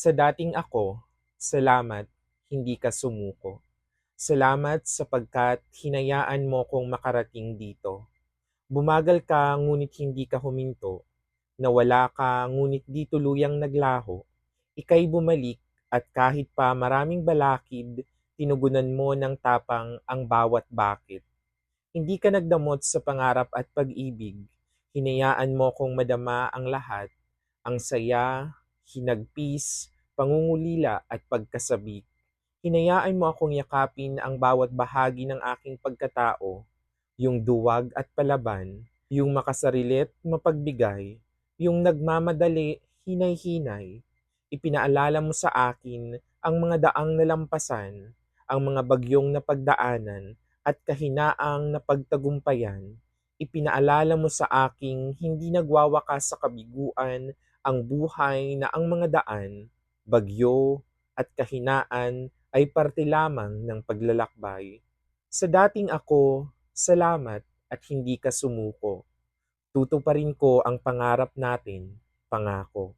Sa dating ako, salamat, hindi ka sumuko. Salamat sapagkat hinayaan mo kong makarating dito. Bumagal ka ngunit hindi ka huminto. Nawala ka ngunit di tuluyang naglaho. Ika'y bumalik at kahit pa maraming balakid, tinugunan mo ng tapang ang bawat bakit. Hindi ka nagdamot sa pangarap at pag-ibig. Hinayaan mo kong madama ang lahat, ang saya, hinagpis, pangungulila at pagkasabik. Hinayaan mo akong yakapin ang bawat bahagi ng aking pagkatao, yung duwag at palaban, yung makasarilit, mapagbigay, yung nagmamadali, hinay-hinay. Ipinaalala mo sa akin ang mga daang nalampasan, ang mga bagyong napagdaanan, at kahinaang napagtagumpayan. Ipinaalala mo sa aking hindi nagwawakas sa kabiguan ang buhay na ang mga daan, bagyo, at kahinaan ay parte lamang ng paglalakbay. Sa dating ako, salamat at hindi ka sumuko. Tutuparin ko ang pangarap natin, pangako.